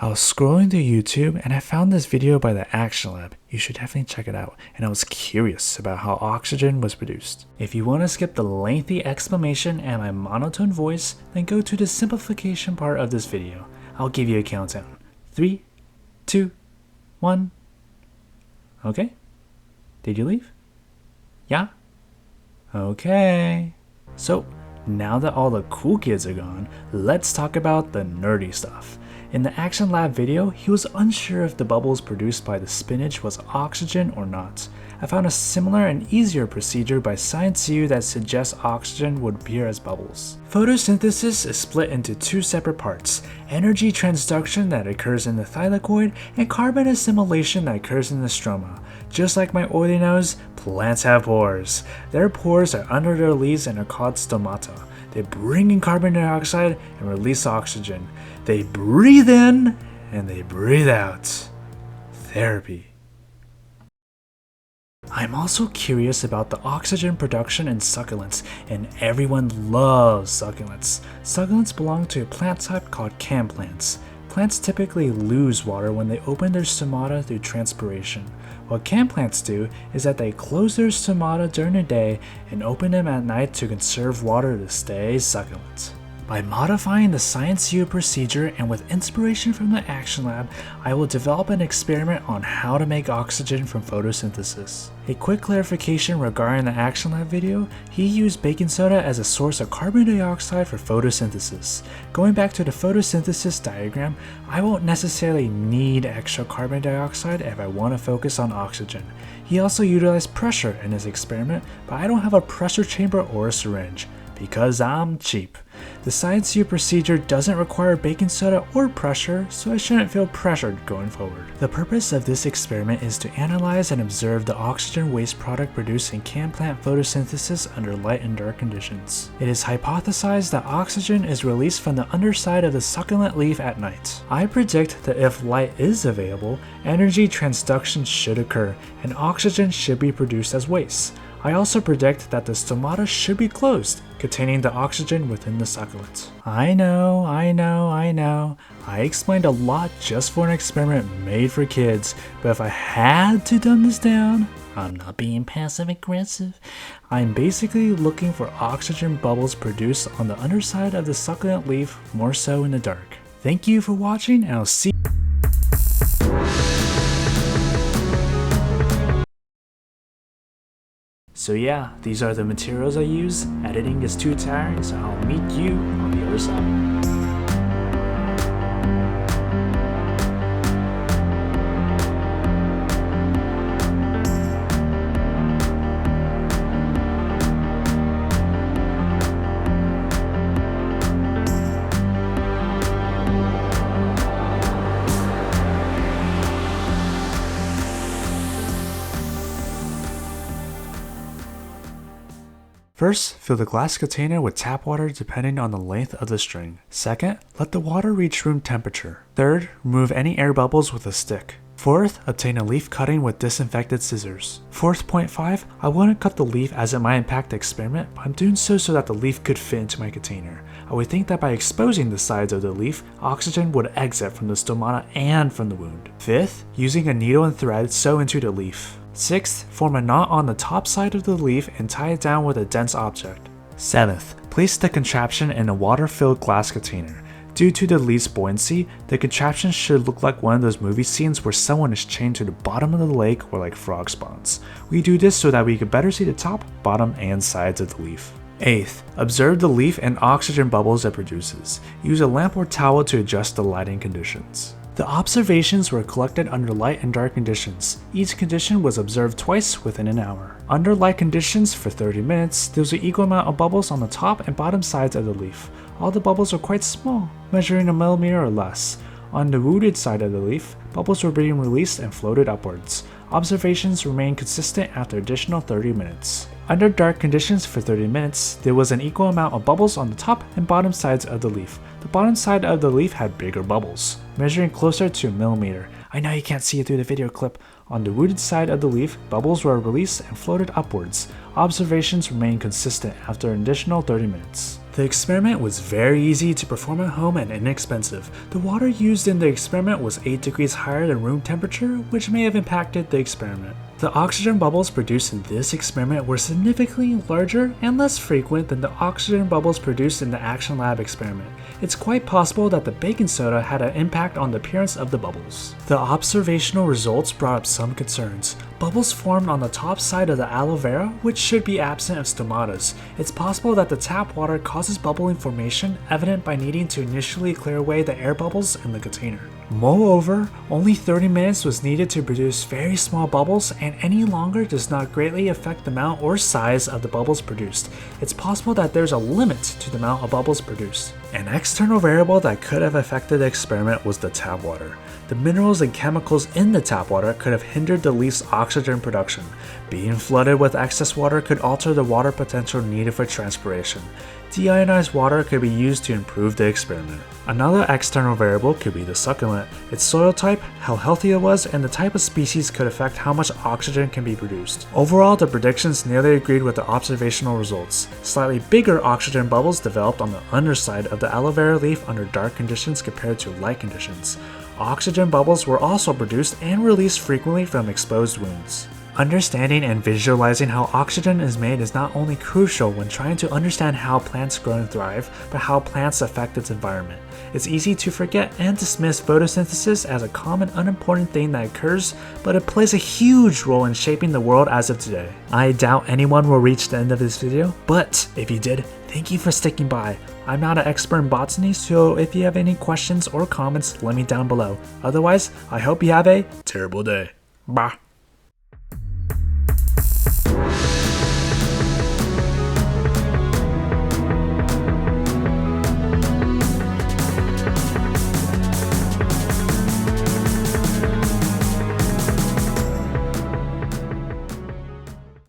I was scrolling through YouTube and I found this video by the Action Lab. You should definitely check it out. And I was curious about how oxygen was produced. If you want to skip the lengthy explanation and my monotone voice, then go to the simplification part of this video. I'll give you a countdown. 3, 2, 1. Okay? Did you leave? Yeah? Okay. So, now that all the cool kids are gone, let's talk about the nerdy stuff. In the Action Lab video, he was unsure if the bubbles produced by the spinach was oxygen or not. I found a similar and easier procedure by Science U that suggests oxygen would appear as bubbles. Photosynthesis is split into two separate parts: energy transduction that occurs in the thylakoid and carbon assimilation that occurs in the stroma. Just like my oily nose, plants have pores. Their pores are under their leaves and are called stomata. They bring in carbon dioxide and release oxygen. They breathe in and they breathe out. Therapy. I'm also curious about the oxygen production in succulents, and everyone loves succulents. Succulents belong to a plant type called can plants. Plants typically lose water when they open their stomata through transpiration. What can plants do is that they close their stomata during the day and open them at night to conserve water to stay succulent. By modifying the Science U procedure and with inspiration from the Action Lab, I will develop an experiment on how to make oxygen from photosynthesis. A quick clarification regarding the Action Lab video, he used baking soda as a source of carbon dioxide for photosynthesis. Going back to the photosynthesis diagram, I won't necessarily need extra carbon dioxide if I want to focus on oxygen. He also utilized pressure in his experiment, but I don't have a pressure chamber or a syringe, because I'm cheap. The Science U procedure doesn't require baking soda or pressure, so I shouldn't feel pressured going forward. The purpose of this experiment is to analyze and observe the oxygen waste product produced in can plant photosynthesis under light and dark conditions. It is hypothesized that oxygen is released from the underside of the succulent leaf at night. I predict that if light is available, energy transduction should occur, and oxygen should be produced as waste. I also predict that the stomata should be closed, containing the oxygen within the succulent. I know. I explained a lot just for an experiment made for kids, but if I had to dumb this down, I'm not being passive aggressive. I'm basically looking for oxygen bubbles produced on the underside of the succulent leaf, more so in the dark. Thank you for watching, and I'll see you. So yeah, these are the materials I use. Editing is too tiring, so I'll meet you on the other side. First, fill the glass container with tap water depending on the length of the string. Second, let the water reach room temperature. Third, remove any air bubbles with a stick. Fourth, obtain a leaf cutting with disinfected scissors. Fourth, point 5, I wouldn't cut the leaf as it might impact the experiment, but I'm doing so that the leaf could fit into my container. I would think that by exposing the sides of the leaf, oxygen would exit from the stomata and from the wound. Fifth, using a needle and thread, sew into the leaf. Sixth, form a knot on the top side of the leaf and tie it down with a dense object. Seventh, place the contraption in a water-filled glass container. Due to the leaf's buoyancy, the contraption should look like one of those movie scenes where someone is chained to the bottom of the lake where like frog spawns. We do this so that we can better see the top, bottom, and sides of the leaf. Eighth, observe the leaf and oxygen bubbles it produces. Use a lamp or towel to adjust the lighting conditions. The observations were collected under light and dark conditions. Each condition was observed twice within an hour. Under light conditions for 30 minutes, there was an equal amount of bubbles on the top and bottom sides of the leaf. All the bubbles were quite small, measuring a millimeter or less. On the wounded side of the leaf, bubbles were being released and floated upwards. Observations remained consistent after additional 30 minutes. Under dark conditions for 30 minutes, there was an equal amount of bubbles on the top and bottom sides of the leaf. The bottom side of the leaf had bigger bubbles, measuring closer to a millimeter. I know you can't see it through the video clip. On the wounded side of the leaf, bubbles were released and floated upwards. Observations remained consistent after an additional 30 minutes. The experiment was very easy to perform at home and inexpensive. The water used in the experiment was 8 degrees higher than room temperature, which may have impacted the experiment. The oxygen bubbles produced in this experiment were significantly larger and less frequent than the oxygen bubbles produced in the Action Lab experiment. It's quite possible that the baking soda had an impact on the appearance of the bubbles. The observational results brought up some concerns. Bubbles formed on the top side of the aloe vera, which should be absent of stomatas. It's possible that the tap water causes bubbling formation, evident by needing to initially clear away the air bubbles in the container. Moreover, only 30 minutes was needed to produce very small bubbles, and any longer does not greatly affect the amount or size of the bubbles produced. It's possible that there's a limit to the amount of bubbles produced. An external variable that could have affected the experiment was the tap water. The minerals and chemicals in the tap water could have hindered the leaf's oxygen production. Being flooded with excess water could alter the water potential needed for transpiration. Deionized water could be used to improve the experiment. Another external variable could be the succulent. Its soil type, how healthy it was, and the type of species could affect how much oxygen can be produced. Overall, the predictions nearly agreed with the observational results. Slightly bigger oxygen bubbles developed on the underside of the aloe vera leaf under dark conditions compared to light conditions. Oxygen bubbles were also produced and released frequently from exposed wounds. Understanding and visualizing how oxygen is made is not only crucial when trying to understand how plants grow and thrive, but how plants affect its environment. It's easy to forget and dismiss photosynthesis as a common unimportant thing that occurs, but it plays a huge role in shaping the world as of today. I doubt anyone will reach the end of this video, but if you did, thank you for sticking by. I'm not an expert in botany, so if you have any questions or comments, let me down below. Otherwise, I hope you have a terrible day. Bye.